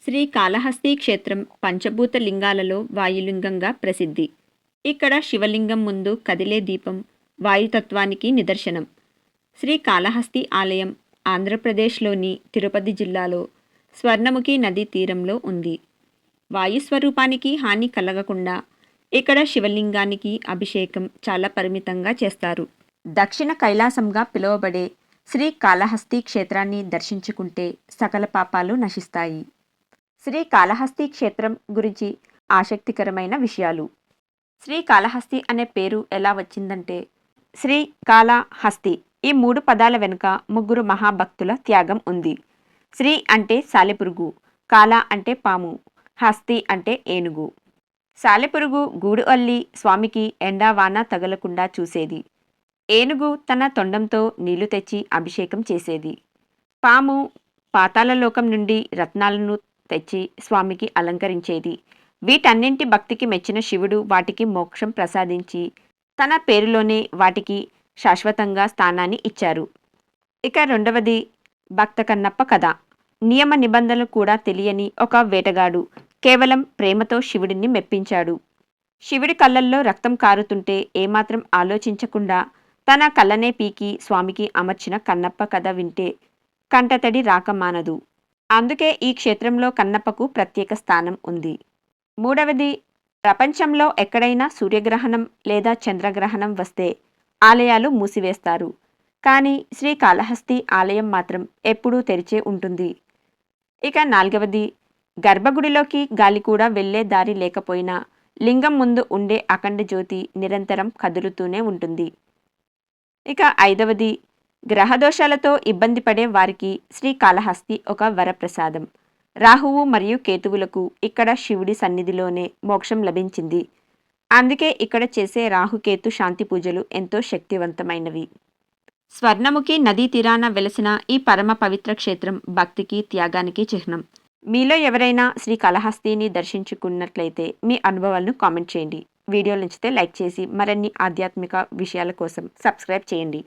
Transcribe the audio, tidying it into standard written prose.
శ్రీ కాళహస్తి క్షేత్రం పంచభూత లింగాలలో వాయులింగంగా ప్రసిద్ధి. ఇక్కడ శివలింగం ముందు కదిలే దీపం వాయుతత్వానికి నిదర్శనం. శ్రీ కాళహస్తి ఆలయం ఆంధ్రప్రదేశ్లోని తిరుపతి జిల్లాలో స్వర్ణముఖి నదీ తీరంలో ఉంది. వాయుస్వరూపానికి హాని కలగకుండా ఇక్కడ శివలింగానికి అభిషేకం చాలా పరిమితంగా చేస్తారు. దక్షిణ కైలాసంగా పిలువబడే శ్రీ కాళహస్తి క్షేత్రాన్ని దర్శించుకుంటే సకల పాపాలు నశిస్తాయి. శ్రీ కాళహస్తి క్షేత్రం గురించి ఆసక్తికరమైన విషయాలు. శ్రీ కాళహస్తి అనే పేరు ఎలా వచ్చిందంటే, శ్రీ కాళహస్తి ఈ 3 పదాల వెనుక ముగ్గురు మహాభక్తుల త్యాగం ఉంది. శ్రీ అంటే సాలెపురుగు, కాళ అంటే పాము, హస్తి అంటే ఏనుగు. సాలెపురుగు గూడు అల్లి స్వామికి ఎండా వాన తగలకుండా చూసేది. ఏనుగు తన తొండంతో నీళ్లు తెచ్చి అభిషేకం చేసేది. పాము పాతాళలోకం నుండి రత్నాలను తెచ్చి స్వామికి అలంకరించేది. వీటన్నింటి భక్తికి మెచ్చిన శివుడు వాటికి మోక్షం ప్రసాదించి తన పేరులోనే వాటికి శాశ్వతంగా స్థానాన్ని ఇచ్చారు. ఇక రెండవది భక్త కన్నప్ప కథ. నియమ నిబంధనలు కూడా తెలియని ఒక వేటగాడు కేవలం ప్రేమతో శివుడిని మెప్పించాడు. శివుడి కళ్ళల్లో రక్తం కారుతుంటే ఏమాత్రం ఆలోచించకుండా తన కళ్ళనే పీకి స్వామికి అమర్చిన కన్నప్ప కథ వింటే కంటతడి రాక మానదు. అందుకే ఈ క్షేత్రంలో కన్నప్పకు ప్రత్యేక స్థానం ఉంది. మూడవది, ప్రపంచంలో ఎక్కడైనా సూర్యగ్రహణం లేదా చంద్రగ్రహణం వస్తే ఆలయాలు మూసివేస్తారు. కానీ శ్రీ కాళహస్తి ఆలయం మాత్రం ఎప్పుడూ తెరిచే ఉంటుంది. ఇక నాలుగవది, గర్భగుడిలోకి గాలి కూడా వెళ్లే దారి లేకపోయినా లింగం ముందు ఉండే అఖండ జ్యోతి నిరంతరం కదులుతూనే ఉంటుంది. ఇక ఐదవది, గ్రహదోషాలతో ఇబ్బంది పడే వారికి శ్రీ కాళహస్తి ఒక వరప్రసాదం. రాహువు మరియు కేతువులకు ఇక్కడ శివుడి సన్నిధిలోనే మోక్షం లభించింది. అందుకే ఇక్కడ చేసే రాహుకేతు శాంతి పూజలు ఎంతో శక్తివంతమైనవి. స్వర్ణముఖి నదీ తీరాన వెలసిన ఈ పరమ పవిత్ర క్షేత్రం భక్తికి త్యాగానికి చిహ్నం. మీలో ఎవరైనా శ్రీ కాళహస్తిని దర్శించుకున్నట్లయితే మీ అనుభవాలను కామెంట్ చేయండి. వీడియోలు నచ్చితే లైక్ చేసి మరిన్ని ఆధ్యాత్మిక విషయాల కోసం సబ్స్క్రైబ్ చేయండి.